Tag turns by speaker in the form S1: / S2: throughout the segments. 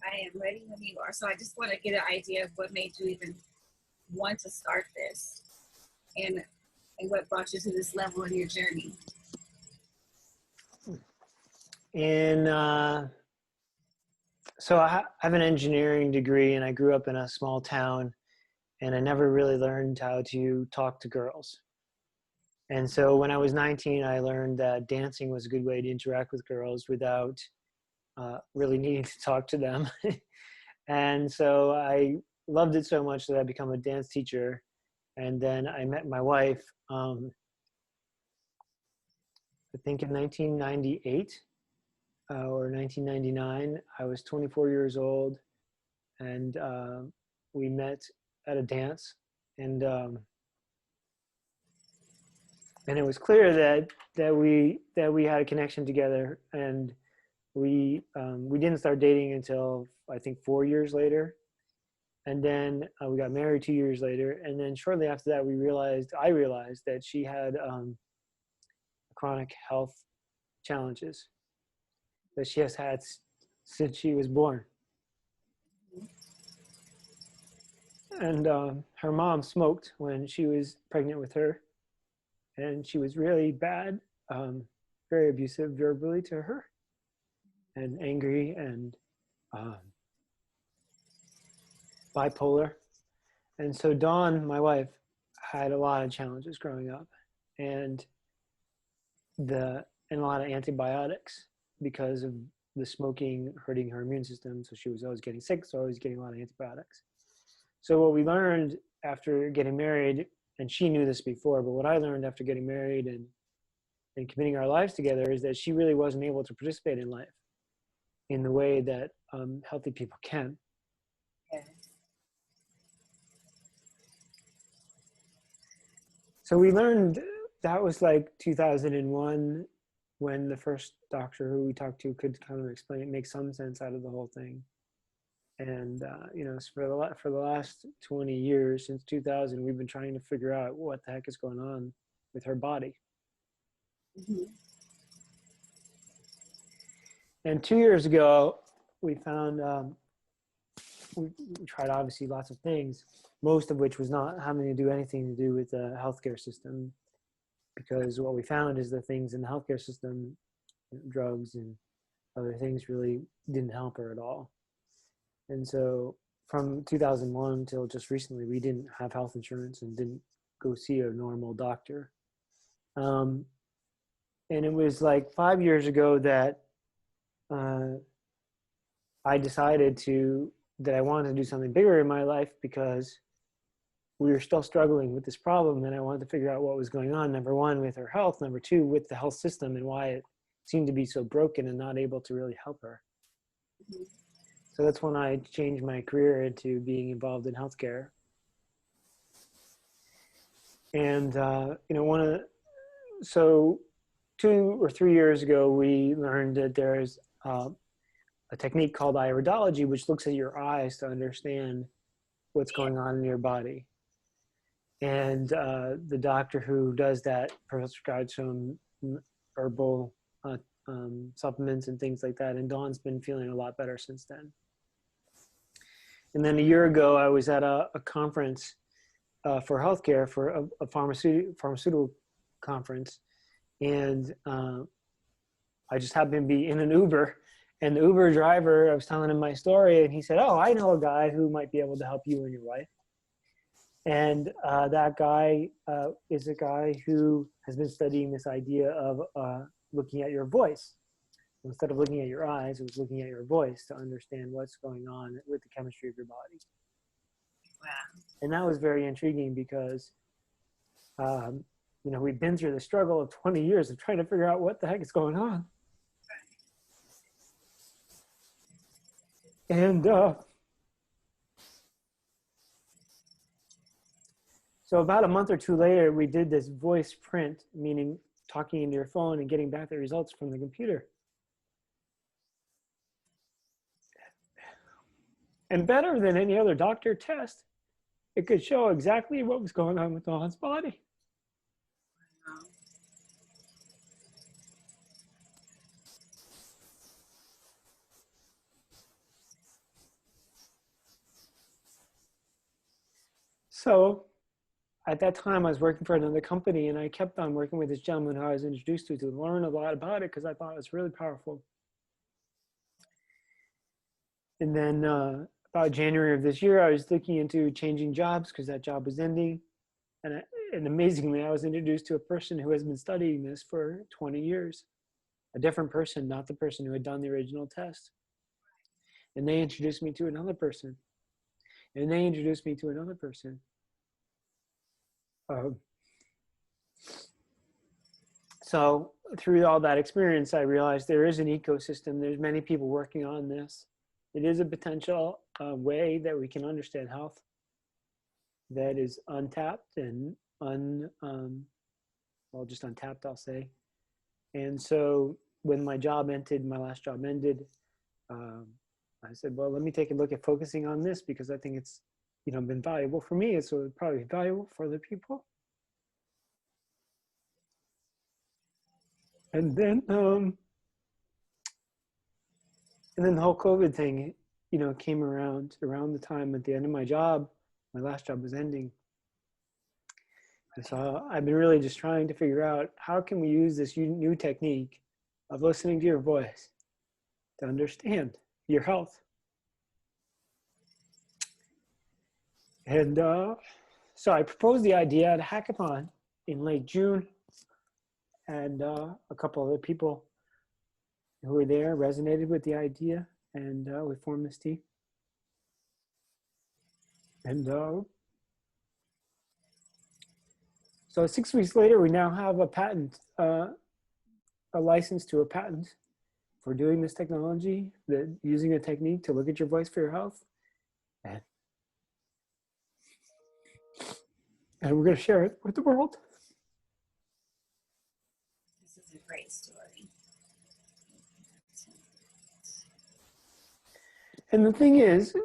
S1: I am ready when you are. So I just want to get an idea of what made you even want to start this, and what brought you to this level in your journey.
S2: In so I have an engineering degree, and I grew up in a small town, and I never really learned how to talk to girls. And so when I was 19, I learned that dancing was a good way to interact with girls without really needing to talk to them. And so I loved it so much that I became a dance teacher. And then I met my wife, I think in 1998 or 1999. I was 24 years old, and we met at a dance. And it was clear that we had a connection together, and we didn't start dating until I think 4 years later, and then we got married 2 years later, and then shortly after that I realized that she had chronic health challenges that she has had since she was born, and her mom smoked when she was pregnant with her, and she was really bad, very abusive verbally to her, and angry, and um, bipolar. And so Dawn, my wife, had a lot of challenges growing up, and a lot of antibiotics because of the smoking hurting her immune system. So she was always getting sick, so always getting a lot of antibiotics. So what we learned after getting married, and she knew this before, but what I learned after getting married and committing our lives together is that she really wasn't able to participate in life in the way that healthy people can.
S1: Yeah.
S2: So we learned that was like 2001, when the first doctor who we talked to could kind of explain it, make some sense out of the whole thing. And for the last 20 years, since 2000, we've been trying to figure out what the heck is going on with her body.
S1: Mm-hmm.
S2: And 2 years ago, we found we tried obviously lots of things, most of which was not having to do anything to do with the healthcare system, because what we found is the things in the healthcare system, drugs and other things, really didn't help her at all. And so from 2001 until just recently, we didn't have health insurance and didn't go see a normal doctor. And it was like 5 years ago that I decided that I wanted to do something bigger in my life, because we were still struggling with this problem, and I wanted to figure out what was going on. Number one, with her health. Number two, with the health system and why it seemed to be so broken and not able to really help her.
S1: Mm-hmm.
S2: So that's when I changed my career into being involved in healthcare. And so 2 or 3 years ago, we learned that there's a technique called iridology, which looks at your eyes to understand what's going on in your body. And the doctor who does that prescribes some herbal supplements and things like that. And Dawn's been feeling a lot better since then. And then a year ago, I was at a conference for healthcare, for a pharmaceutical conference. And I just happened to be in an Uber. And the Uber driver, I was telling him my story, and he said, "Oh, I know a guy who might be able to help you and your wife." And that guy is a guy who has been studying this idea of looking at your voice. Instead of looking at your eyes, it was looking at your voice to understand what's going on with the chemistry of your body.
S1: Wow.
S2: And that was very intriguing, because we've been through the struggle of 20 years of trying to figure out what the heck is going on. And so about a month or two later, we did this voice print, meaning talking into your phone and getting back the results from the computer. And better than any other doctor test, it could show exactly what was going on with Dawn's body.
S1: Wow.
S2: So at that time, I was working for another company, and I kept on working with this gentleman who I was introduced to learn a lot about it because I thought it was really powerful. And then about January of this year, I was looking into changing jobs because that job was ending. And amazingly, I was introduced to a person who has been studying this for 20 years, a different person, not the person who had done the original test. And they introduced me to another person. And they introduced me to another person. So through all that experience, I realized there is an ecosystem. There's many people working on this. It is a potential way that we can understand health that is untapped and just untapped, I'll say. And so when my job ended, my last job ended, I said, well, let me take a look at focusing on this because I think it's, been valuable for me. So it'd probably be valuable for other people. And then the whole COVID thing, came around the time at the end of my job. My last job was ending. And so I've been really just trying to figure out how can we use this new technique of listening to your voice to understand your health. And so I proposed the idea at a hackathon in late June, and a couple other people who were there resonated with the idea, and we formed this team. And so 6 weeks later, we now have a patent, a license to a patent for doing this technology, using a technique to look at your voice for your health. And we're going to share it with the world.
S1: This is a great story.
S2: And the thing is,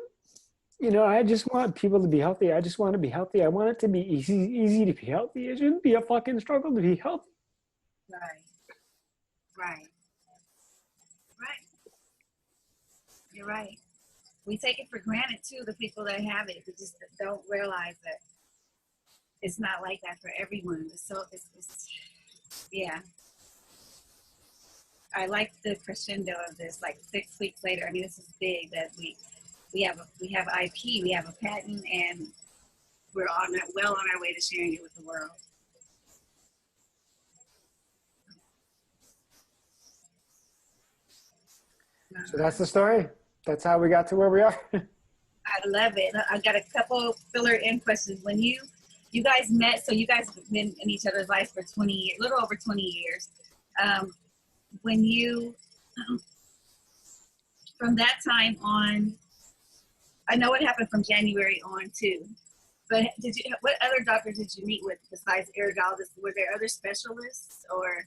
S2: I just want people to be healthy. I just want to be healthy. I want it to be easy to be healthy. It shouldn't be a fucking struggle to be healthy.
S1: Right. You're right. We take it for granted too, the people that have it. We just don't realize that it's not like that for everyone. So yeah. I like the crescendo of this, like 6 weeks later. I mean, this is big that we have IP, we have a patent, and we're well on our way to sharing it with the world.
S2: So that's the story. That's how we got to where we are.
S1: I love it. I got a couple filler-in questions. When you guys met, so you guys have been in each other's lives for 20 years, a little over 20 years. When you, from that time on, I know what happened from January on too, but what other doctors did you meet with besides iridologists? Were there other specialists, or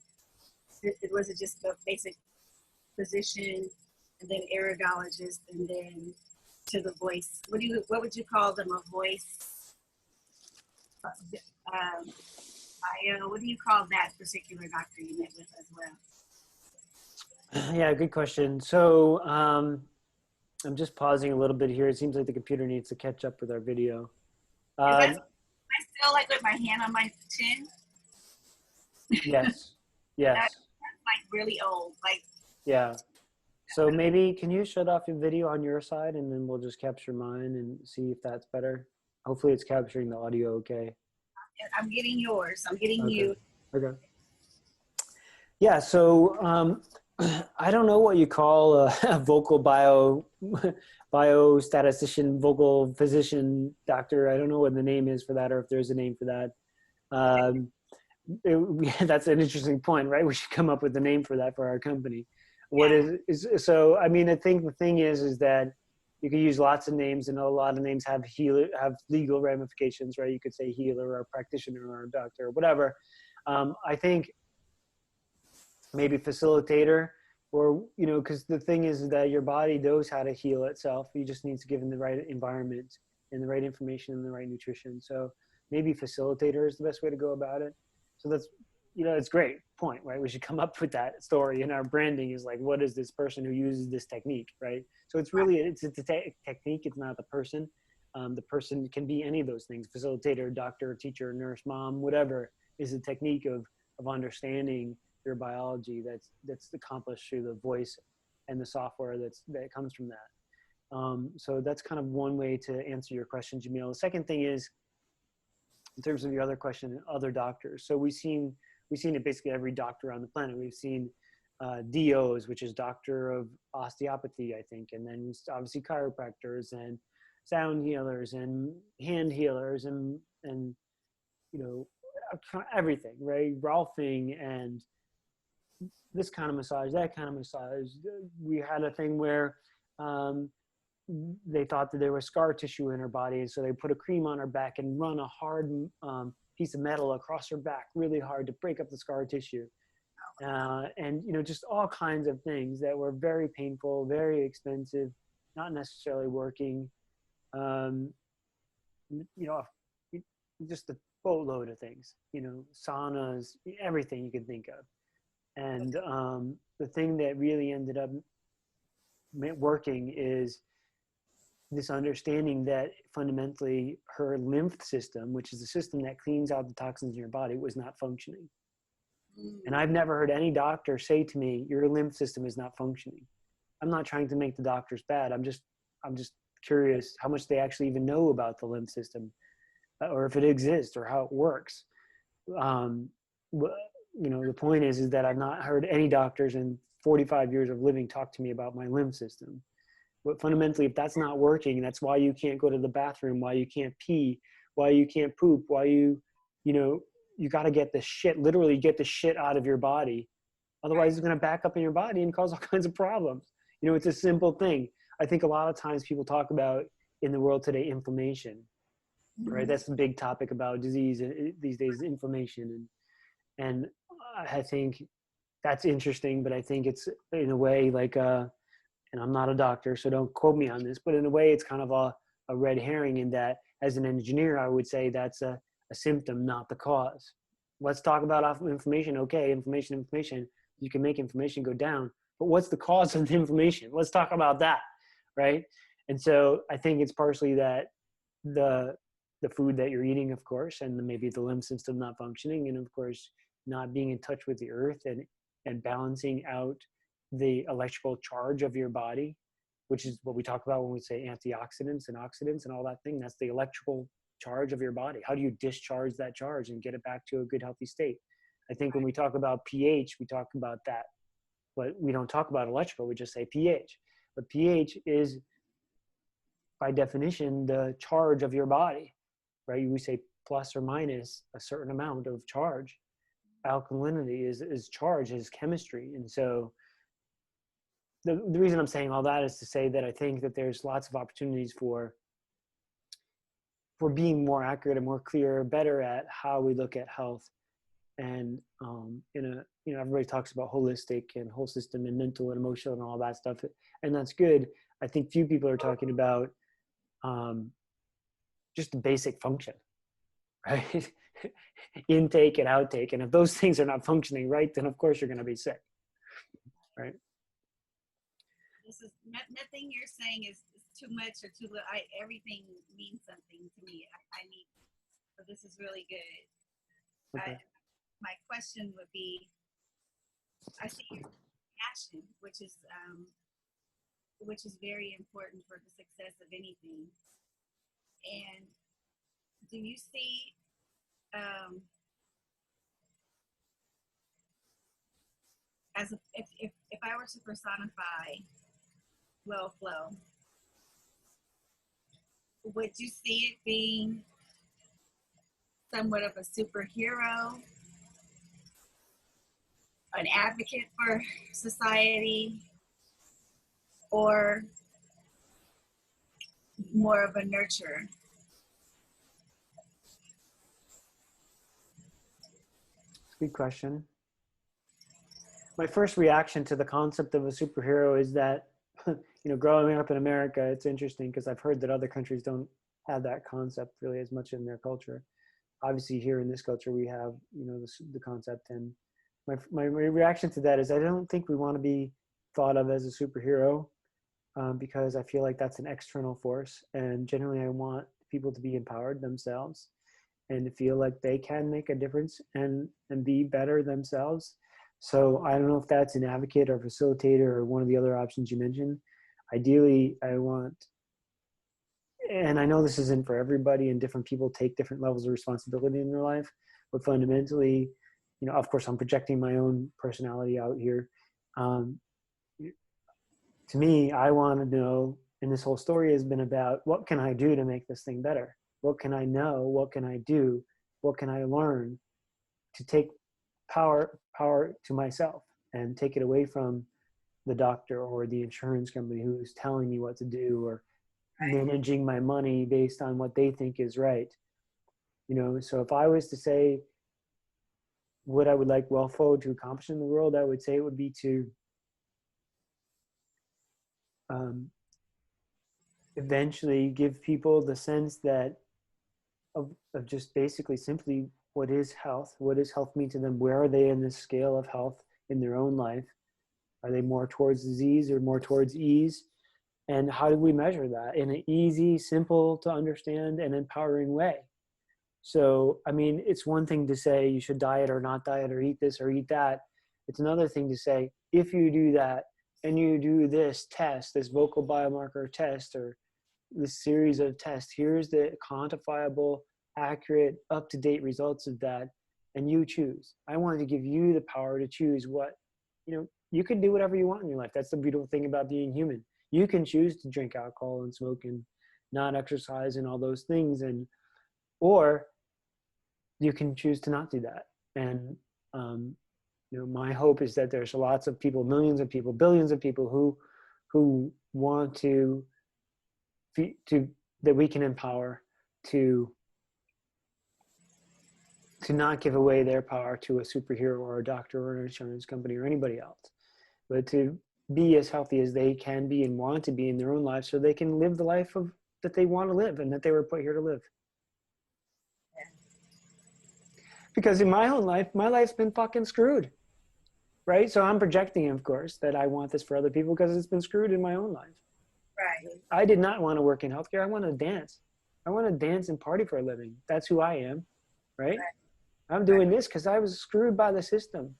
S1: was it just the basic physician and then iridologist and then to the voice? What would you call them? A voice? What do you call that particular doctor you met with as well?
S2: Yeah, good question. So I'm just pausing a little bit here. It seems like the computer needs to catch up with our video.
S1: I still like with my hand on my chin.
S2: Yes.
S1: That's like really old. Like.
S2: Yeah. So maybe can you shut off your video on your side, and then we'll just capture mine and see if that's better. Hopefully it's capturing the audio okay.
S1: I'm getting yours. I'm getting
S2: okay.
S1: you.
S2: Okay. Yeah, so I don't know what you call a vocal biostatistician, vocal physician doctor. I don't know what the name is for that, or if there's a name for that. That's an interesting point, right? We should come up with a name for that for our company. What is so? I mean, I think the thing is that you can use lots of names, and a lot of names have legal ramifications, right? You could say healer or practitioner or doctor or whatever. I think maybe facilitator, or because the thing is that your body knows how to heal itself. You just need to give it the right environment and the right information and the right nutrition. So maybe facilitator is the best way to go about it. So that's it's a great point, right? We should come up with that story, and our branding is like, what is this person who uses this technique, right? So it's really, it's a technique, it's not the person. The person can be any of those things: facilitator, doctor, teacher, nurse, mom, whatever is a technique of understanding your biology that's accomplished through the voice and the software that comes from that. So that's kind of one way to answer your question, Jamil. The second thing is, in terms of your other question, other doctors. So we've seen it basically every doctor on the planet. We've seen DOs, which is doctor of osteopathy, I think, and then obviously chiropractors and sound healers and hand healers and everything, right? Rolfing and this kind of massage, that kind of massage. We had a thing where they thought that there was scar tissue in her body, and so they put a cream on her back and run a hard piece of metal across her back really hard to break up the scar tissue. And just all kinds of things that were very painful, very expensive, not necessarily working. Just a boatload of things, saunas, everything you can think of. And the thing that really ended up working is this understanding that fundamentally her lymph system, which is the system that cleans out the toxins in your body, was not functioning. And I've never heard any doctor say to me, your lymph system is not functioning. I'm not trying to make the doctors bad. I'm just curious how much they actually even know about the lymph system, or if it exists, or how it works. The point is that I've not heard any doctors in 45 years of living talk to me about my lymph system. But fundamentally, if that's not working, that's why you can't go to the bathroom, why you can't pee, why you can't poop, why you got to literally get the shit out of your body. Otherwise, it's going to back up in your body and cause all kinds of problems. It's a simple thing. I think a lot of times people talk about in the world today, inflammation, right? That's the big topic about disease these days, inflammation. And I think that's interesting, but I think it's in a way like, and I'm not a doctor, so don't quote me on this, but in a way it's kind of a red herring, in that as an engineer, I would say that's a symptom, not the cause. Let's talk about inflammation. Okay, inflammation. You can make inflammation go down, but what's the cause of the inflammation? Let's talk about that, right? And so I think it's partially that the food that you're eating, of course, and maybe the lymph system not functioning, and of course, not being in touch with the earth and balancing out the electrical charge of your body, which is what we talk about when we say antioxidants and oxidants and all that thing. That's the electrical charge of your body. How do you discharge that charge and get it back to a good, healthy state? I think when we talk about pH, we talk about that, but we don't talk about electrical, we just say pH. But pH is, by definition, the charge of your body, right? We say plus or minus a certain amount of charge. Alkalinity is charge, is chemistry. And so the reason I'm saying all that is to say that I think that there's lots of opportunities for being more accurate and more clear, better at how we look at health. And everybody talks about holistic and whole system and mental and emotional and all that stuff, and that's good. I think few people are talking about just the basic function, right? Intake and outtake. And if those things are not functioning right, then of course you're going to be sick, right?
S1: This is nothing you're saying is too much or too little. Everything means something to me. I need, so this is really good.
S2: Okay.
S1: My question would be, I see your passion, which is very important for the success of anything. And do you see if I were to personify Well Flow, would you see it being somewhat of a superhero, an advocate for society, or more of a nurturer?
S2: Good question. My first reaction to the concept of a superhero is that, growing up in America, it's interesting because I've heard that other countries don't have that concept really as much in their culture. Obviously, here in this culture, we have, the concept. And my reaction to that is I don't think we want to be thought of as a superhero. because I feel like that's an external force. And generally, I want people to be empowered themselves and to feel like they can make a difference and be better themselves. So I don't know if that's an advocate or facilitator or one of the other options you mentioned. Ideally, I want, and I know this isn't for everybody and different people take different levels of responsibility in their life, but fundamentally, of course I'm projecting my own personality out here. To me, I want to know, and this whole story has been about, what can I do to make this thing better? What can I know? What can I do? What can I learn to take power to myself and take it away from the doctor or the insurance company who's telling me what to do or managing my money based on what they think is right. So if I was to say what I would like WealthFlow to accomplish in the world, I would say it would be to eventually give people the sense that of just basically simply what is health mean to them, where are they in this scale of health in their own life, are they more towards disease or more towards ease, and how do we measure that in an easy, simple to understand and empowering way. So I mean, it's one thing to say you should diet or not diet or eat this or eat that. It's another thing to say, if you do that and you do this test, this vocal biomarker test or this series of tests, here's the quantifiable, accurate, up-to-date results of that, and you choose. I wanted to give you the power to choose what, you can do whatever you want in your life. That's the beautiful thing about being human. You can choose to drink alcohol and smoke and not exercise and all those things, or you can choose to not do that. And my hope is that there's lots of people, millions of people, billions of people who want to that we can empower to not give away their power to a superhero or a doctor or an insurance company or anybody else, but to be as healthy as they can be and want to be in their own lives so they can live the life that they want to live and that they were put here to live. Because in my own life, my life's been fucking screwed, right? So I'm projecting, of course, that I want this for other people because it's been screwed in my own life.
S1: Right.
S2: I did not want to work in healthcare. I want to dance. I want to dance and party for a living. That's who I am, right? I'm doing this because I was screwed by the system.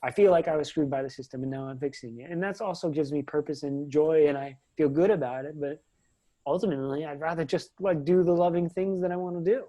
S2: I feel like I was screwed by the system and now I'm fixing it. And that's also gives me purpose and joy and I feel good about it. But ultimately, I'd rather just do the loving things that I want to do.